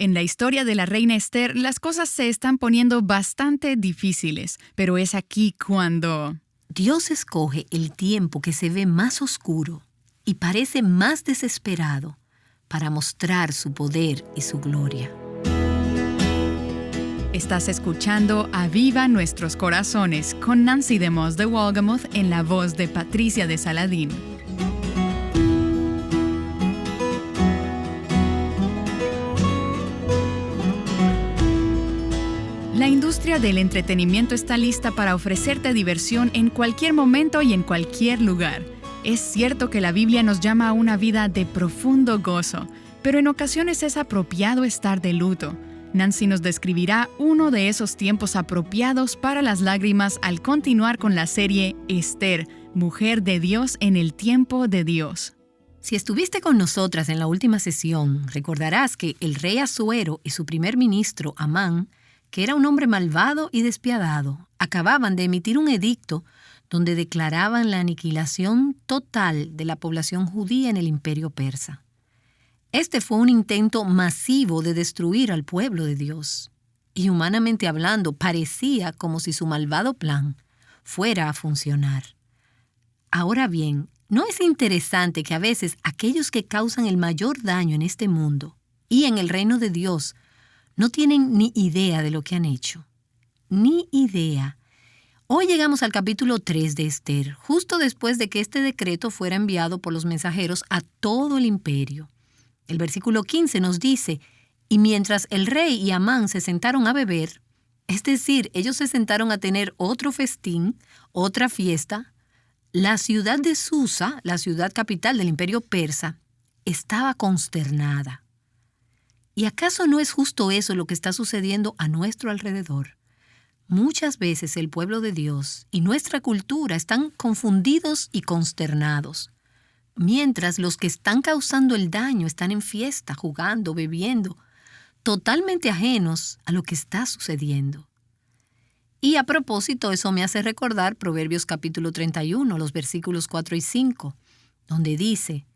En la historia de la reina Esther, las cosas se están poniendo bastante difíciles, pero es aquí cuando Dios escoge el tiempo que se ve más oscuro y parece más desesperado para mostrar su poder y su gloria. estás escuchando Aviva Nuestros Corazones con Nancy DeMoss de Wolgemuth en la voz de Patricia de Saladín. La industria del entretenimiento está lista para ofrecerte diversión en cualquier momento y en cualquier lugar. Es cierto que la Biblia nos llama a una vida de profundo gozo, pero en ocasiones es apropiado estar de luto. Nancy nos describirá uno de esos tiempos apropiados para las lágrimas al continuar con la serie Esther, Mujer de Dios en el tiempo de Dios. Si estuviste con nosotras en la última sesión, recordarás que el rey Asuero y su primer ministro, Amán, que era un hombre malvado y despiadado, acababan de emitir un edicto donde declaraban la aniquilación total de la población judía en el imperio persa. Este fue un intento masivo de destruir al pueblo de Dios. Y humanamente hablando, parecía como si su malvado plan fuera a funcionar. Ahora bien, ¿no es interesante que a veces aquellos que causan el mayor daño en este mundo y en el reino de Dios no tienen ni idea de lo que han hecho? Ni idea. Hoy llegamos al capítulo 3 de Esther, justo después de que este decreto fuera enviado por los mensajeros a todo el imperio. El versículo 15 nos dice, y mientras el rey y Amán se sentaron a beber, es decir, ellos se sentaron a tener otro festín, otra fiesta, la ciudad de Susa, la ciudad capital del imperio persa, estaba consternada. ¿Y acaso no es justo eso lo que está sucediendo a nuestro alrededor? Muchas veces el pueblo de Dios y nuestra cultura están confundidos y consternados, mientras los que están causando el daño están en fiesta, jugando, bebiendo, totalmente ajenos a lo que está sucediendo. Y a propósito, eso me hace recordar Proverbios capítulo 31, los versículos 4 y 5, donde dice,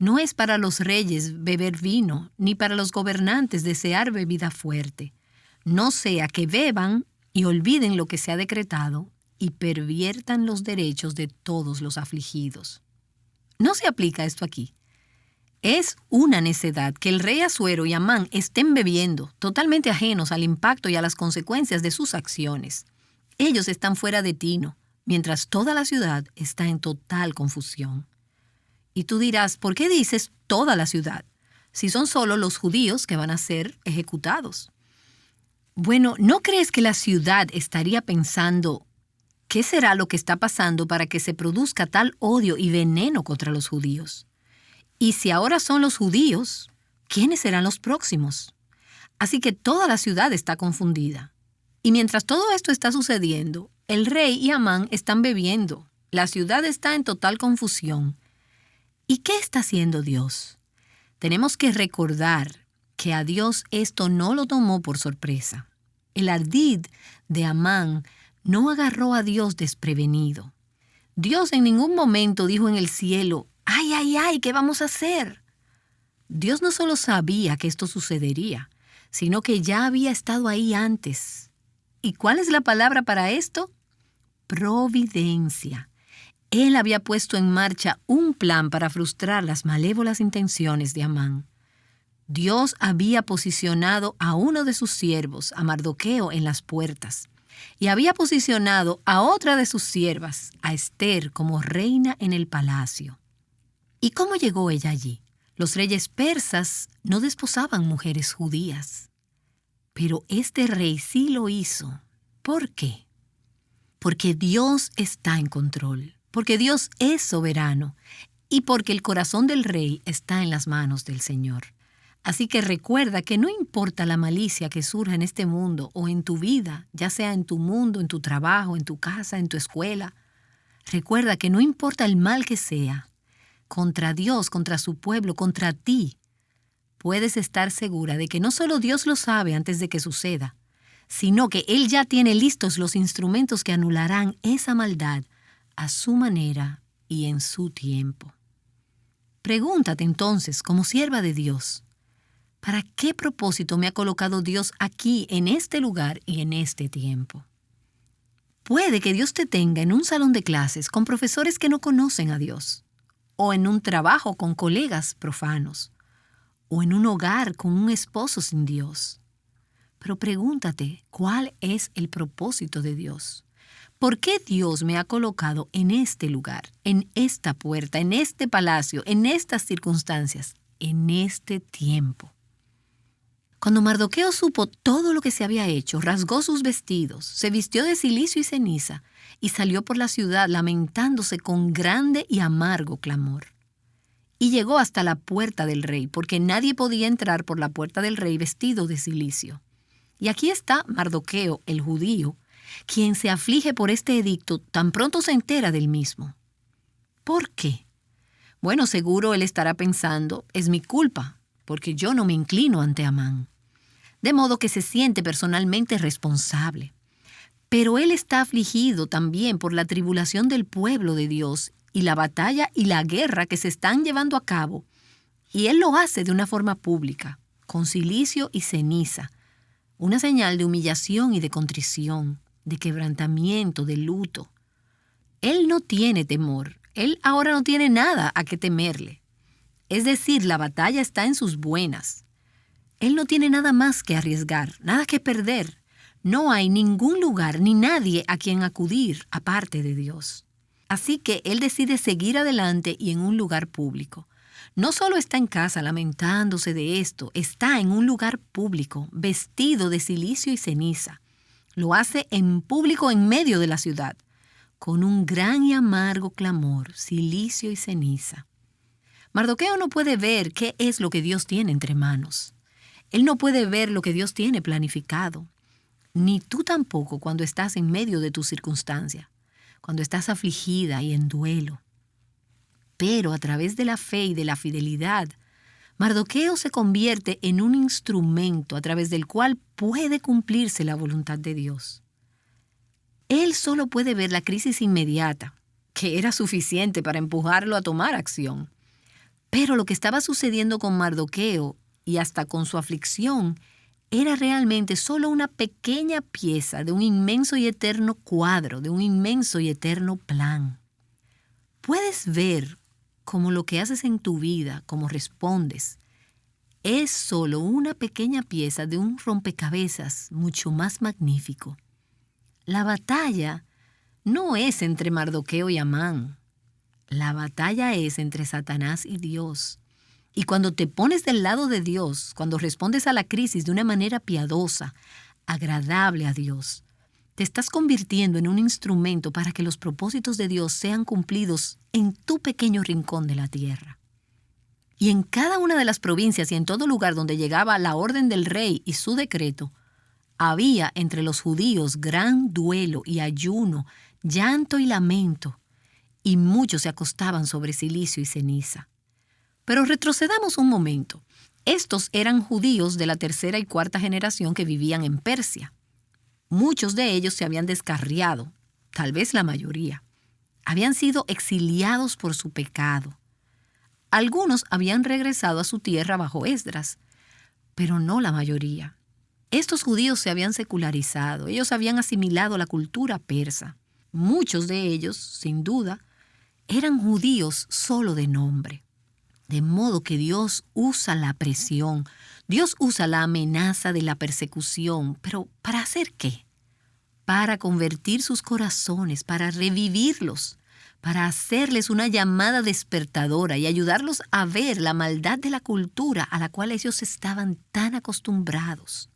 no es para los reyes beber vino, ni para los gobernantes desear bebida fuerte. No sea que beban y olviden lo que se ha decretado y perviertan los derechos de todos los afligidos. No se aplica esto aquí. Es una necedad que el rey Asuero y Amán estén bebiendo, totalmente ajenos al impacto y a las consecuencias de sus acciones. Ellos están fuera de tino, mientras toda la ciudad está en total confusión. Y tú dirás, ¿por qué dices toda la ciudad? Si son solo los judíos que van a ser ejecutados. Bueno, ¿no crees que la ciudad estaría pensando, ¿qué será lo que está pasando para que se produzca tal odio y veneno contra los judíos? Y si ahora son los judíos, ¿quiénes serán los próximos? Así que toda la ciudad está confundida. Y mientras todo esto está sucediendo, el rey y Amán están bebiendo. La ciudad está en total confusión. ¿Y qué está haciendo Dios? Tenemos que recordar que a Dios esto no lo tomó por sorpresa. El ardid de Amán no agarró a Dios desprevenido. Dios en ningún momento dijo en el cielo, ¡ay, ay, ay! ¿Qué vamos a hacer? Dios no solo sabía que esto sucedería, sino que ya había estado ahí antes. ¿Y cuál es la palabra para esto? Providencia. Él había puesto en marcha un plan para frustrar las malévolas intenciones de Amán. Dios había posicionado a uno de sus siervos, a Mardoqueo, en las puertas, y había posicionado a otra de sus siervas, a Esther, como reina en el palacio. ¿Y cómo llegó ella allí? Los reyes persas no desposaban mujeres judías, pero este rey sí lo hizo. ¿Por qué? Porque Dios está en control. Porque Dios es soberano y porque el corazón del rey está en las manos del Señor. Así que recuerda que no importa la malicia que surja en este mundo o en tu vida, ya sea en tu mundo, en tu trabajo, en tu casa, en tu escuela, recuerda que no importa el mal que sea, contra Dios, contra su pueblo, contra ti, puedes estar segura de que no solo Dios lo sabe antes de que suceda, sino que Él ya tiene listos los instrumentos que anularán esa maldad a su manera y en su tiempo. Pregúntate entonces, como sierva de Dios, ¿Para qué propósito me ha colocado Dios aquí, en este lugar y en este tiempo? Puede que Dios te tenga en un salón de clases con profesores que no conocen a Dios, o en un trabajo con colegas profanos, o en un hogar con un esposo sin Dios. Pero pregúntate, ¿cuál es el propósito de Dios? ¿Por qué Dios me ha colocado en este lugar, en esta puerta, en este palacio, en estas circunstancias, en este tiempo? Cuando Mardoqueo supo todo lo que se había hecho, rasgó sus vestidos, se vistió de cilicio y ceniza y salió por la ciudad lamentándose con grande y amargo clamor. Y llegó hasta la puerta del rey, porque nadie podía entrar por la puerta del rey vestido de cilicio. Y aquí está Mardoqueo, el judío, quien se aflige por este edicto tan pronto se entera del mismo. ¿Por qué? Bueno, seguro él estará pensando, es mi culpa, porque yo no me inclino ante Amán. De modo que se siente personalmente responsable. Pero él está afligido también por la tribulación del pueblo de Dios y la batalla y la guerra que se están llevando a cabo. Y él lo hace de una forma pública, con cilicio y ceniza, una señal de humillación y de contrición, de quebrantamiento, de luto. Él no tiene temor, él ahora no tiene nada a qué temerle. Es decir, la batalla está en sus buenas. Él no tiene nada más que arriesgar, nada que perder. No hay ningún lugar ni nadie a quien acudir aparte de Dios. Así que él decide seguir adelante y en un lugar público. No solo está en casa lamentándose de esto, está en un lugar público, vestido de cilicio y ceniza. Lo hace en público en medio de la ciudad, con un gran y amargo clamor, cilicio y ceniza. Mardoqueo no puede ver qué es lo que Dios tiene entre manos. Él no puede ver lo que Dios tiene planificado. Ni tú tampoco cuando estás en medio de tu circunstancia, cuando estás afligida y en duelo. Pero a través de la fe y de la fidelidad, Mardoqueo se convierte en un instrumento a través del cual puede cumplirse la voluntad de Dios. Él solo puede ver la crisis inmediata, que era suficiente para empujarlo a tomar acción. Pero lo que estaba sucediendo con Mardoqueo y hasta con su aflicción era realmente solo una pequeña pieza de un inmenso y eterno cuadro, de un inmenso y eterno plan. Puedes ver cómo lo que haces en tu vida, cómo respondes, es solo una pequeña pieza de un rompecabezas mucho más magnífico. La batalla no es entre Mardoqueo y Amán. La batalla es entre Satanás y Dios. Y cuando te pones del lado de Dios, cuando respondes a la crisis de una manera piadosa, agradable a Dios, te estás convirtiendo en un instrumento para que los propósitos de Dios sean cumplidos en tu pequeño rincón de la tierra. Y en cada una de las provincias y en todo lugar donde llegaba la orden del rey y su decreto, había entre los judíos gran duelo y ayuno, llanto y lamento, y muchos se acostaban sobre cilicio y ceniza. Pero retrocedamos un momento. Estos eran judíos de la tercera y cuarta generación que vivían en Persia. Muchos de ellos se habían descarriado, tal vez la mayoría. Habían sido exiliados por su pecado. Algunos habían regresado a su tierra bajo Esdras, pero no la mayoría. Estos judíos se habían secularizado, ellos habían asimilado la cultura persa. Muchos de ellos, sin duda, eran judíos solo de nombre. De modo que Dios usa la presión, Dios usa la amenaza de la persecución, pero ¿para hacer qué? Para convertir sus corazones, para revivirlos, para hacerles una llamada despertadora y ayudarlos a ver la maldad de la cultura a la cual ellos estaban tan acostumbrados.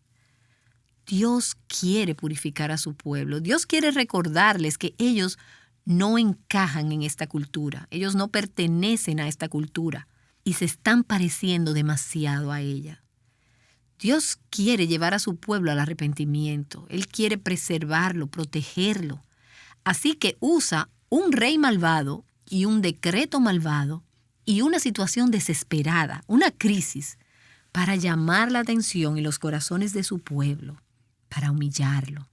Dios quiere purificar a su pueblo. Dios quiere recordarles que ellos no encajan en esta cultura. Ellos no pertenecen a esta cultura y se están pareciendo demasiado a ella. Dios quiere llevar a su pueblo al arrepentimiento. Él quiere preservarlo, protegerlo. Así que usa un rey malvado y un decreto malvado y una situación desesperada, una crisis, para llamar la atención y los corazones de su pueblo, para humillarlo.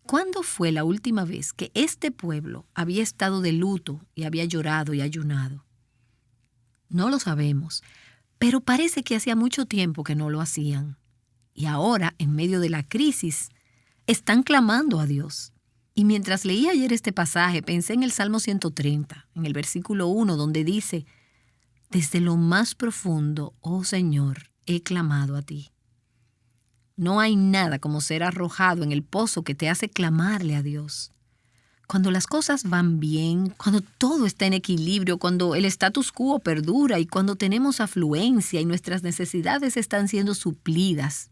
¿Cuándo fue la última vez que este pueblo había estado de luto y había llorado y ayunado? No lo sabemos, pero parece que hacía mucho tiempo que no lo hacían. Y ahora, en medio de la crisis, están clamando a Dios. Y mientras leí ayer este pasaje, pensé en el Salmo 130, en el versículo 1, donde dice: «Desde lo más profundo, oh Señor, he clamado a ti». No hay nada como ser arrojado en el pozo que te hace clamarle a Dios. Cuando las cosas van bien, cuando todo está en equilibrio, cuando el status quo perdura y cuando tenemos afluencia y nuestras necesidades están siendo suplidas,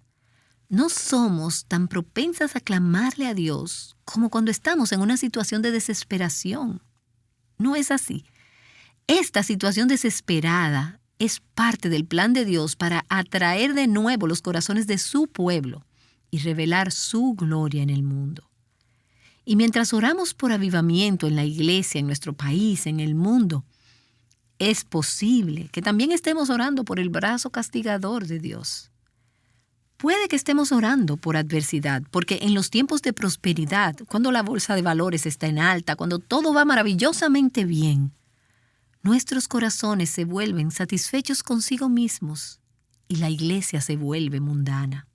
no somos tan propensas a clamarle a Dios como cuando estamos en una situación de desesperación. No es así. Esta situación desesperada es parte del plan de Dios para atraer de nuevo los corazones de su pueblo y revelar su gloria en el mundo. Y mientras oramos por avivamiento en la iglesia, en nuestro país, en el mundo, es posible que también estemos orando por el brazo castigador de Dios. Puede que estemos orando por adversidad, porque en los tiempos de prosperidad, cuando la bolsa de valores está en alta, cuando todo va maravillosamente bien, nuestros corazones se vuelven satisfechos consigo mismos y la iglesia se vuelve mundana.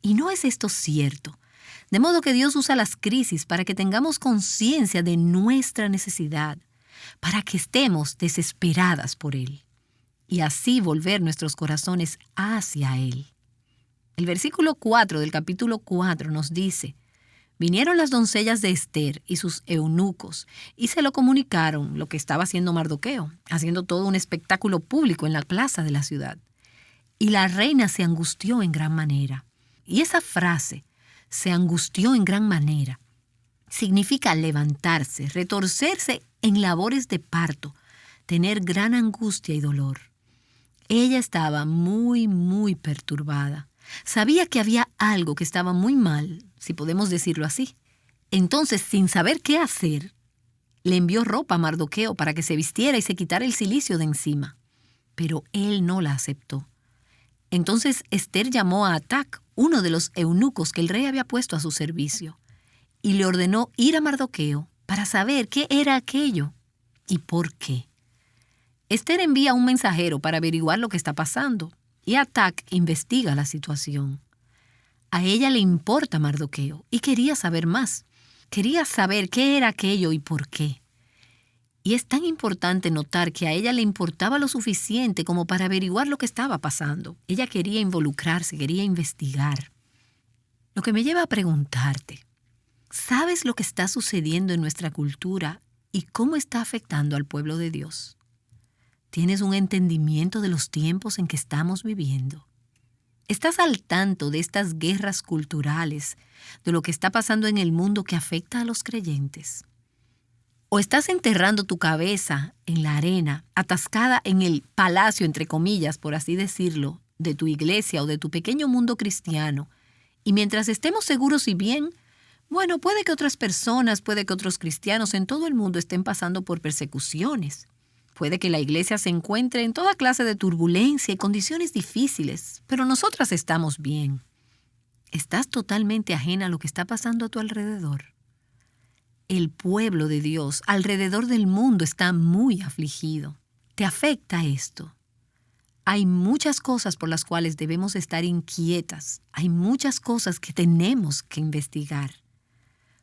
¿Y no es esto cierto? De modo que Dios usa las crisis para que tengamos conciencia de nuestra necesidad, para que estemos desesperadas por Él y así volver nuestros corazones hacia Él. El versículo 4 del capítulo 4 nos dice: «Vinieron las doncellas de Ester y sus eunucos, y se lo comunicaron lo que estaba haciendo Mardoqueo, haciendo todo un espectáculo público en la plaza de la ciudad. Y la reina se angustió en gran manera». Y esa frase, «se angustió en gran manera», significa levantarse, retorcerse en labores de parto, tener gran angustia y dolor. Ella estaba muy perturbada. Sabía que había algo que estaba muy mal, si podemos decirlo así. Entonces, sin saber qué hacer, le envió ropa a Mardoqueo para que se vistiera y se quitara el cilicio de encima. Pero él no la aceptó. Entonces Ester llamó a Atac, uno de los eunucos que el rey había puesto a su servicio, y le ordenó ir a Mardoqueo para saber qué era aquello y por qué. Ester envía un mensajero para averiguar lo que está pasando, y Atac investiga la situación. A ella le importa Mardoqueo y quería saber más. Quería saber qué era aquello y por qué. Y es tan importante notar que a ella le importaba lo suficiente como para averiguar lo que estaba pasando. Ella quería involucrarse, quería investigar. Lo que me lleva a preguntarte, ¿sabes lo que está sucediendo en nuestra cultura y cómo está afectando al pueblo de Dios? ¿Tienes un entendimiento de los tiempos en que estamos viviendo? ¿Estás al tanto de estas guerras culturales, de lo que está pasando en el mundo que afecta a los creyentes? ¿O estás enterrando tu cabeza en la arena, atascada en el palacio, entre comillas, por así decirlo, de tu iglesia o de tu pequeño mundo cristiano? Y mientras estemos seguros y bien, bueno, puede que otras personas, puede que otros cristianos en todo el mundo estén pasando por persecuciones. Puede que la iglesia se encuentre en toda clase de turbulencia y condiciones difíciles, pero nosotras estamos bien. ¿Estás totalmente ajena a lo que está pasando a tu alrededor? El pueblo de Dios alrededor del mundo está muy afligido. ¿Te afecta esto? Hay muchas cosas por las cuales debemos estar inquietas. Hay muchas cosas que tenemos que investigar.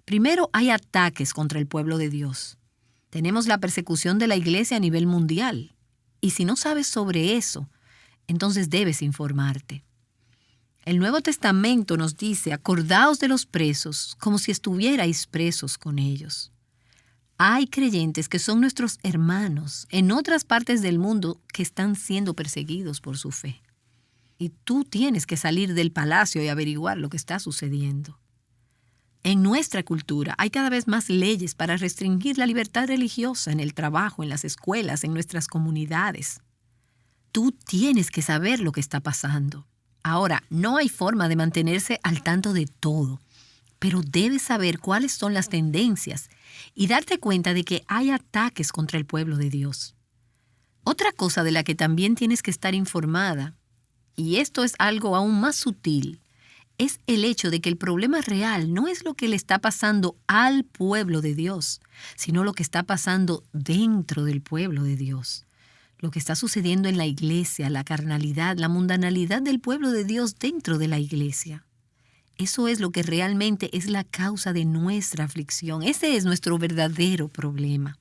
Primero, hay ataques contra el pueblo de Dios. Tenemos la persecución de la iglesia a nivel mundial. Y si no sabes sobre eso, entonces debes informarte. El Nuevo Testamento nos dice: acordaos de los presos como si estuvierais presos con ellos. Hay creyentes que son nuestros hermanos en otras partes del mundo que están siendo perseguidos por su fe. Y tú tienes que salir del palacio y averiguar lo que está sucediendo. En nuestra cultura hay cada vez más leyes para restringir la libertad religiosa en el trabajo, en las escuelas, en nuestras comunidades. Tú tienes que saber lo que está pasando. Ahora, no hay forma de mantenerse al tanto de todo, pero debes saber cuáles son las tendencias y darte cuenta de que hay ataques contra el pueblo de Dios. Otra cosa de la que también tienes que estar informada, y esto es algo aún más sutil, es el hecho de que el problema real no es lo que le está pasando al pueblo de Dios, sino lo que está pasando dentro del pueblo de Dios. lo que está sucediendo en la iglesia, la carnalidad, la mundanalidad del pueblo de Dios dentro de la iglesia. Eso es lo que realmente es la causa de nuestra aflicción. Ese es nuestro verdadero problema.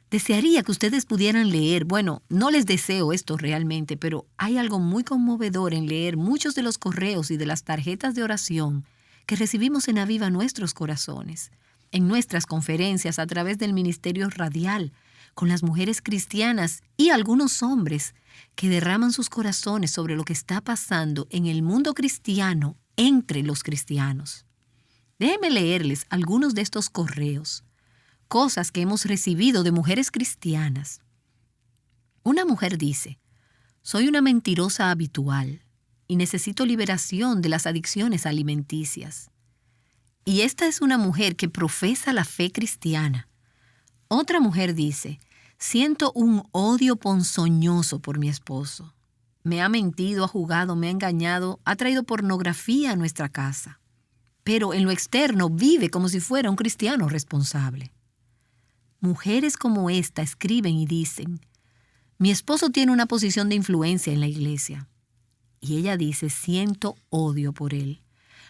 Desearía que ustedes pudieran leer, bueno, no les deseo esto realmente, pero hay algo muy conmovedor en leer muchos de los correos y de las tarjetas de oración que recibimos en Aviva Nuestros Corazones, en nuestras conferencias a través del ministerio radial, con las mujeres cristianas y algunos hombres que derraman sus corazones sobre lo que está pasando en el mundo cristiano entre los cristianos. Déjenme leerles algunos de estos correos, cosas que hemos recibido de mujeres cristianas. Una mujer dice: soy una mentirosa habitual y necesito liberación de las adicciones alimenticias. Y esta es una mujer que profesa la fe cristiana. Otra mujer dice: siento un odio ponzoñoso por mi esposo. Me ha mentido, ha jugado, me ha engañado, ha traído pornografía a nuestra casa. Pero en lo externo vive como si fuera un cristiano responsable. Mujeres como esta escriben y dicen: mi esposo tiene una posición de influencia en la iglesia. Y ella dice: siento odio por él.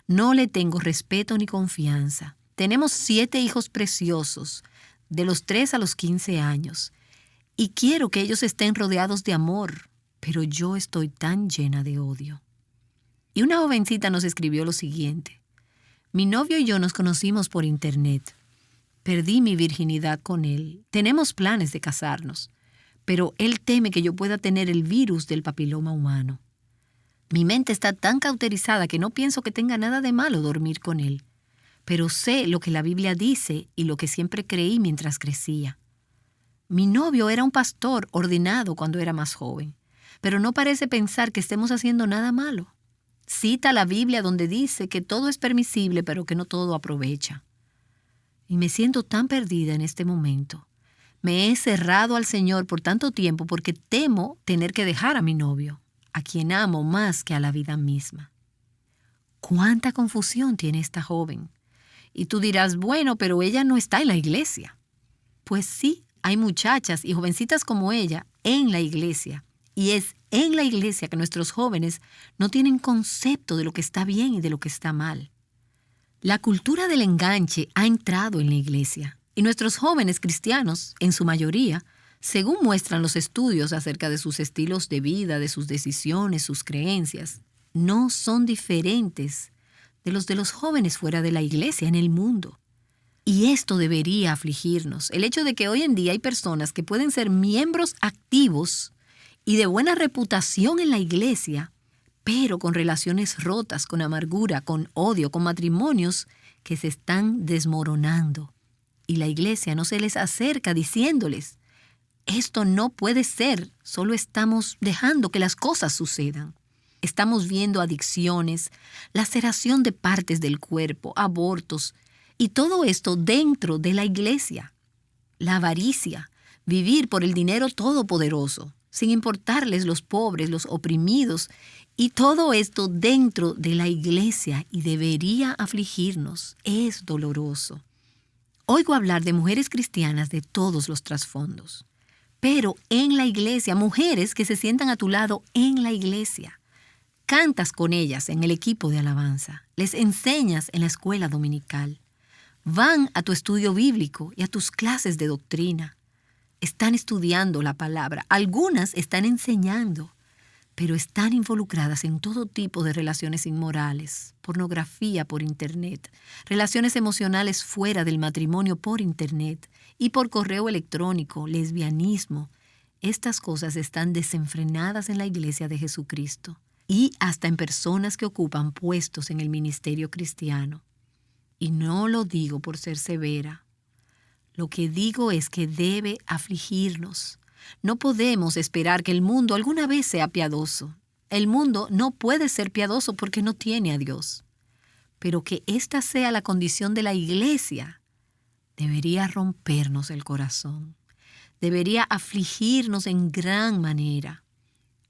No le tengo respeto ni confianza. Tenemos 7 hijos preciosos, de los 3 a los 15 años. Y quiero que ellos estén rodeados de amor, pero yo estoy tan llena de odio. Y una jovencita nos escribió lo siguiente: mi novio y yo nos conocimos por internet. Perdí mi virginidad con él. Tenemos planes de casarnos, pero él teme que yo pueda tener el virus del papiloma humano. Mi mente está tan cauterizada que no pienso que tenga nada de malo dormir con él, pero sé lo que la Biblia dice y lo que siempre creí mientras crecía. Mi novio era un pastor ordenado cuando era más joven, pero no parece pensar que estemos haciendo nada malo. Cita la Biblia donde dice que todo es permisible, pero que no todo aprovecha. Y me siento tan perdida en este momento. Me he cerrado al Señor por tanto tiempo porque temo tener que dejar a mi novio, a quien amo más que a la vida misma. ¿Cuánta confusión tiene esta joven? Y tú dirás: bueno, pero ella no está en la iglesia. Pues sí, hay muchachas y jovencitas como ella en la iglesia. Y es en la iglesia que nuestros jóvenes no tienen concepto de lo que está bien y de lo que está mal. La cultura del enganche ha entrado en la iglesia y nuestros jóvenes cristianos, en su mayoría, según muestran los estudios acerca de sus estilos de vida, de sus decisiones, sus creencias, no son diferentes de los jóvenes fuera de la iglesia en el mundo. Y esto debería afligirnos, el hecho de que hoy en día hay personas que pueden ser miembros activos y de buena reputación en la iglesia, pero con relaciones rotas, con amargura, con odio, con matrimonios que se están desmoronando. Y la iglesia no se les acerca diciéndoles: esto no puede ser, solo estamos dejando que las cosas sucedan. Estamos viendo adicciones, laceración de partes del cuerpo, abortos, y todo esto dentro de la iglesia. La avaricia, vivir por el dinero todopoderoso, sin importarles los pobres, los oprimidos, y todo esto dentro de la iglesia, y debería afligirnos. Es doloroso. Oigo hablar de mujeres cristianas de todos los trasfondos, pero en la iglesia, mujeres que se sientan a tu lado en la iglesia. Cantas con ellas en el equipo de alabanza, les enseñas en la escuela dominical, van a tu estudio bíblico y a tus clases de doctrina. Están estudiando la palabra, algunas están enseñando, pero están involucradas en todo tipo de relaciones inmorales, pornografía por internet, relaciones emocionales fuera del matrimonio por internet y por correo electrónico, lesbianismo. Estas cosas están desenfrenadas en la iglesia de Jesucristo y hasta en personas que ocupan puestos en el ministerio cristiano. Y no lo digo por ser severa. Lo que digo es que debe afligirnos. No podemos esperar que el mundo alguna vez sea piadoso. El mundo no puede ser piadoso porque no tiene a Dios. Pero que esta sea la condición de la iglesia debería rompernos el corazón. Debería afligirnos en gran manera.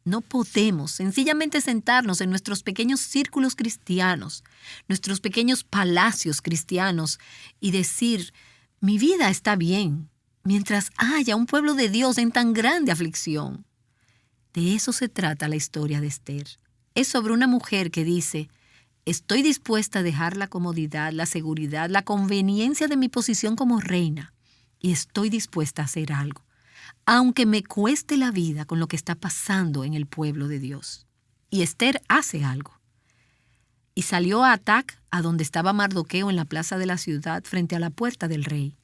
No podemos sencillamente sentarnos en nuestros pequeños círculos cristianos, nuestros pequeños palacios cristianos y decir: mi vida está bien, mientras haya un pueblo de Dios en tan grande aflicción. De eso se trata la historia de Esther. Es sobre una mujer que dice: estoy dispuesta a dejar la comodidad, la seguridad, la conveniencia de mi posición como reina, y estoy dispuesta a hacer algo, aunque me cueste la vida con lo que está pasando en el pueblo de Dios. Y Esther hace algo. Y salió a Atac, a donde estaba Mardoqueo en la plaza de la ciudad, frente a la puerta del rey.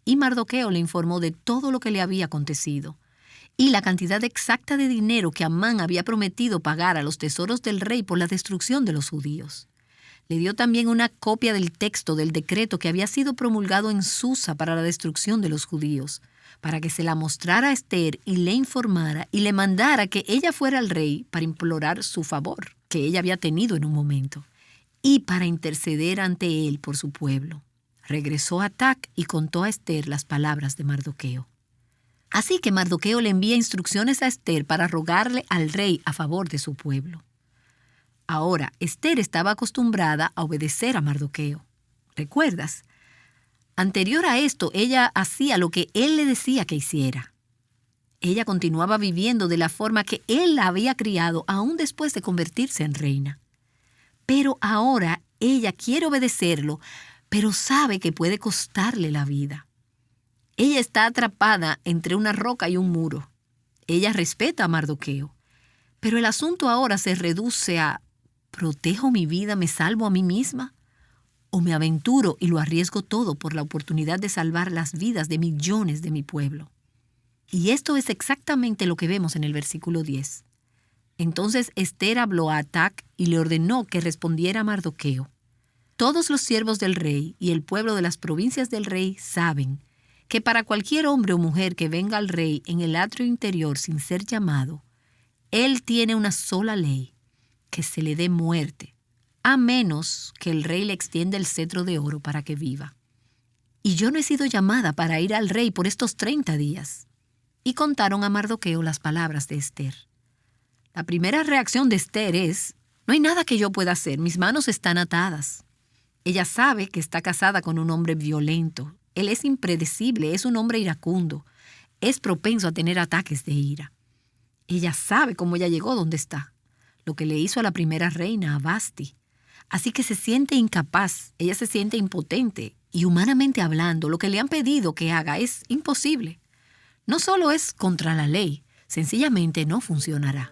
Y Mardoqueo le informó de todo lo que le había acontecido, y la cantidad exacta de dinero que Amán había prometido pagar a los tesoros del rey por la destrucción de los judíos. Le dio también una copia del texto del decreto que había sido promulgado en Susa para la destrucción de los judíos, para que se la mostrara a Esther y le informara y le mandara que ella fuera al rey para implorar su favor, que ella había tenido en un momento, y para interceder ante él por su pueblo. Regresó a Atac y contó a Esther las palabras de Mardoqueo. Así que Mardoqueo le envía instrucciones a Esther para rogarle al rey a favor de su pueblo. Ahora, Esther estaba acostumbrada a obedecer a Mardoqueo. ¿Recuerdas? Anterior a esto, ella hacía lo que él le decía que hiciera. Ella continuaba viviendo de la forma que él la había criado aún después de convertirse en reina. Pero ahora ella quiere obedecerlo, pero sabe que puede costarle la vida. Ella está atrapada entre una roca y un muro. Ella respeta a Mardoqueo, pero el asunto ahora se reduce a: ¿protejo mi vida, me salvo a mí misma? ¿O me aventuro y lo arriesgo todo por la oportunidad de salvar las vidas de millones de mi pueblo? Y esto es exactamente lo que vemos en el versículo 10. Entonces Esther habló a Atac y le ordenó que respondiera a Mardoqueo: todos los siervos del rey y el pueblo de las provincias del rey saben que para cualquier hombre o mujer que venga al rey en el atrio interior sin ser llamado, él tiene una sola ley: que se le dé muerte, a menos que el rey le extienda el cetro de oro para que viva. Y yo no he sido llamada para ir al rey por estos 30 días. Y contaron a Mardoqueo las palabras de Esther. La primera reacción de Esther es: no hay nada que yo pueda hacer, mis manos están atadas. Ella sabe que está casada con un hombre violento. Él es impredecible, es un hombre iracundo, es propenso a tener ataques de ira. Ella sabe cómo ella llegó donde está, lo que le hizo a la primera reina, a Vasti. Así que se siente incapaz, ella se siente impotente, y humanamente hablando, lo que le han pedido que haga es imposible. No solo es contra la ley, sencillamente no funcionará.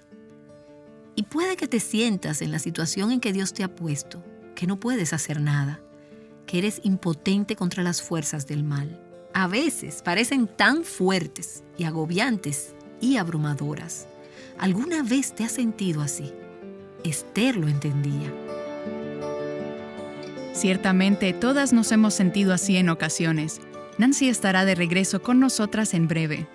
Y puede que te sientas en la situación en que Dios te ha puesto, que no puedes hacer nada, que eres impotente contra las fuerzas del mal. A veces parecen tan fuertes y agobiantes y abrumadoras. ¿Alguna vez te has sentido así? Esther lo entendía. Ciertamente, todas nos hemos sentido así en ocasiones. Nancy estará de regreso con nosotras en breve.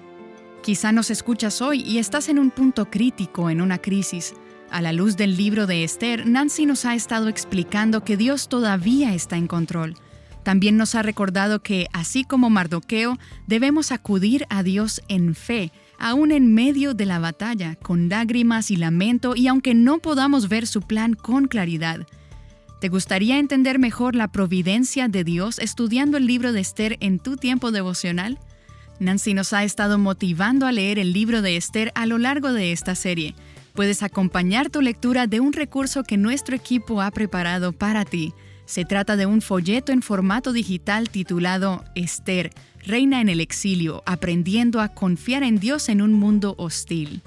Quizá nos escuchas hoy y estás en un punto crítico, en una crisis. A la luz del libro de Esther, Nancy nos ha estado explicando que Dios todavía está en control. También nos ha recordado que, así como Mardoqueo, debemos acudir a Dios en fe, aún en medio de la batalla, con lágrimas y lamento, y aunque no podamos ver su plan con claridad. ¿Te gustaría entender mejor la providencia de Dios estudiando el libro de Esther en tu tiempo devocional? Nancy nos ha estado motivando a leer el libro de Esther a lo largo de esta serie. Puedes acompañar tu lectura de un recurso que nuestro equipo ha preparado para ti. Se trata de un folleto en formato digital titulado Esther, Reina en el Exilio, aprendiendo a confiar en Dios en un mundo hostil.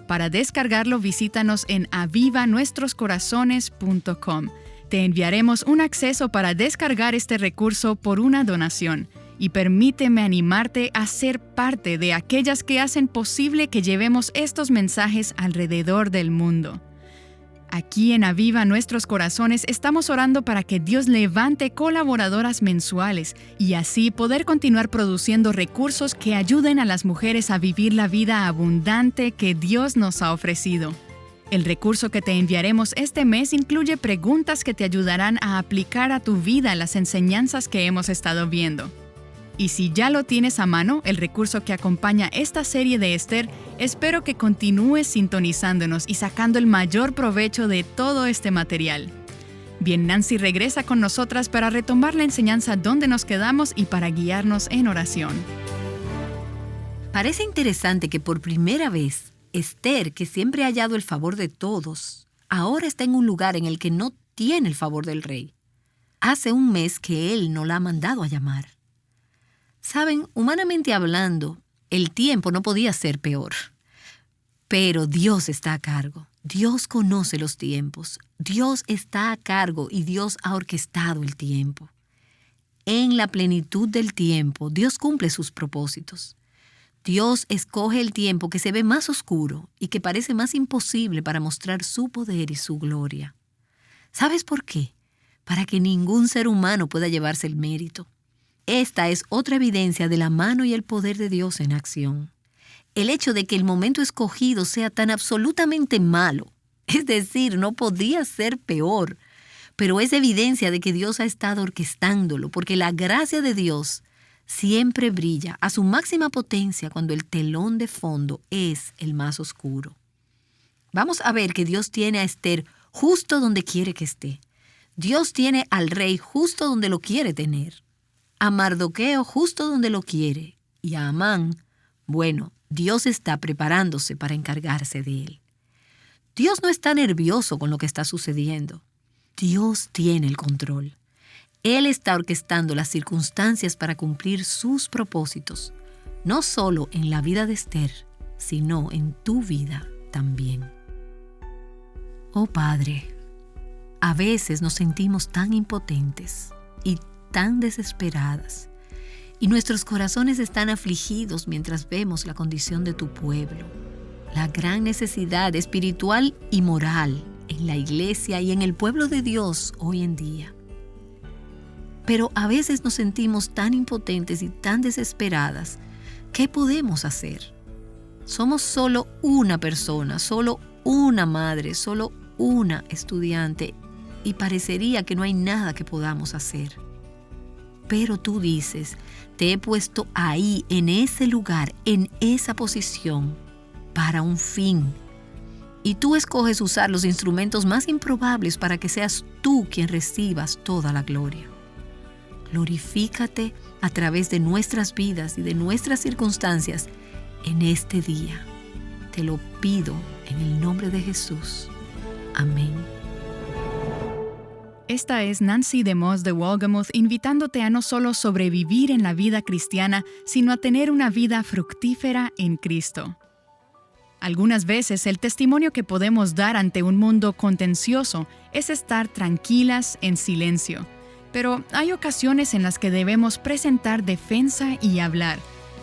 Para descargarlo, visítanos en avivanuestroscorazones.com. Te enviaremos un acceso para descargar este recurso por una donación. Y permíteme animarte a ser parte de aquellas que hacen posible que llevemos estos mensajes alrededor del mundo. Aquí en Aviva Nuestros Corazones estamos orando para que Dios levante colaboradoras mensuales y así poder continuar produciendo recursos que ayuden a las mujeres a vivir la vida abundante que Dios nos ha ofrecido. El recurso que te enviaremos este mes incluye preguntas que te ayudarán a aplicar a tu vida las enseñanzas que hemos estado viendo. Y si ya lo tienes a mano, el recurso que acompaña esta serie de Esther, espero que continúes sintonizándonos y sacando el mayor provecho de todo este material. Bien, Nancy regresa con nosotras para retomar la enseñanza donde nos quedamos y para guiarnos en oración. Parece interesante que por primera vez, Esther, que siempre ha hallado el favor de todos, ahora está en un lugar en el que no tiene el favor del rey. Hace un mes que él no la ha mandado a llamar. Saben, humanamente hablando, el tiempo no podía ser peor. Pero Dios está a cargo. Dios conoce los tiempos. Dios está a cargo y Dios ha orquestado el tiempo. En la plenitud del tiempo, Dios cumple sus propósitos. Dios escoge el tiempo que se ve más oscuro y que parece más imposible para mostrar su poder y su gloria. ¿Sabes por qué? Para que ningún ser humano pueda llevarse el mérito. Esta es otra evidencia de la mano y el poder de Dios en acción. El hecho de que el momento escogido sea tan absolutamente malo, es decir, no podía ser peor, pero es evidencia de que Dios ha estado orquestándolo, porque la gracia de Dios siempre brilla a su máxima potencia cuando el telón de fondo es el más oscuro. Vamos a ver que Dios tiene a Esther justo donde quiere que esté. Dios tiene al rey justo donde lo quiere tener. A Mardoqueo justo donde lo quiere. Y a Amán, bueno, Dios está preparándose para encargarse de él. Dios no está nervioso con lo que está sucediendo. Dios tiene el control. Él está orquestando las circunstancias para cumplir sus propósitos, no solo en la vida de Esther, sino en tu vida también. Oh Padre, a veces nos sentimos tan impotentes y tan desesperadas, y nuestros corazones están afligidos mientras vemos la condición de tu pueblo, la gran necesidad espiritual y moral en la iglesia y en el pueblo de Dios hoy en día. Pero a veces nos sentimos tan impotentes y tan desesperadas. ¿Qué podemos hacer? Somos solo una persona, solo una madre, solo una estudiante y parecería que no hay nada que podamos hacer. Pero tú dices, te he puesto ahí, en ese lugar, en esa posición, para un fin. Y tú escoges usar los instrumentos más improbables para que seas tú quien recibas toda la gloria. Glorifícate a través de nuestras vidas y de nuestras circunstancias en este día. Te lo pido en el nombre de Jesús. Amén. Esta es Nancy DeMoss de Wolgemuth invitándote a no solo sobrevivir en la vida cristiana, sino a tener una vida fructífera en Cristo. Algunas veces el testimonio que podemos dar ante un mundo contencioso es estar tranquilas en silencio. Pero hay ocasiones en las que debemos presentar defensa y hablar.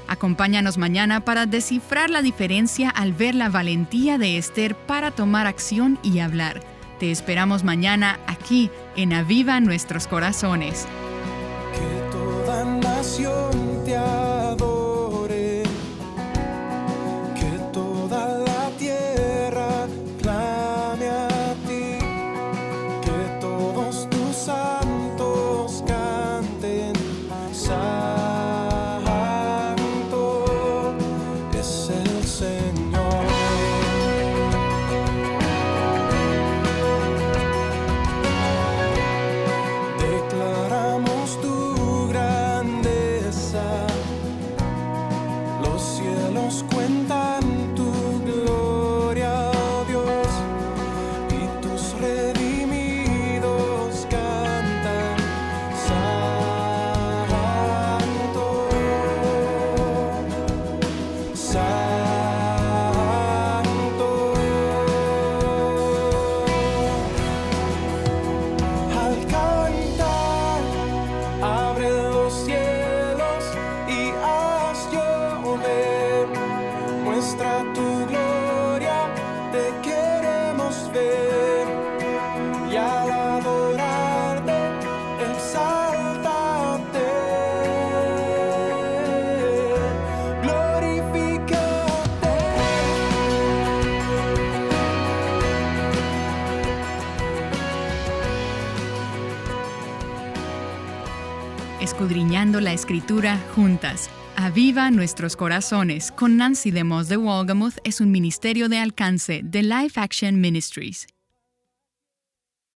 Acompáñanos mañana para descifrar la diferencia al ver la valentía de Esther para tomar acción y hablar. Te esperamos mañana aquí en Aviva Nuestros Corazones. Que toda nación te adore, que toda la tierra clame a ti, que todos tus santos canten, Santo es el Señor. Declaramos tu grandeza, los cielos cuentan tu gloria, oh Dios, y tus redimidos cantan, Santo, Santo. Al cantar, abre los cielos y haz llover. Muestra tu gloria, te queremos ver. Y al adorarte, exáltate. Glorifícate. Escudriñando la Escritura juntas. Aviva Nuestros Corazones con Nancy DeMoss de Wolgemuth es un ministerio de alcance de Life Action Ministries.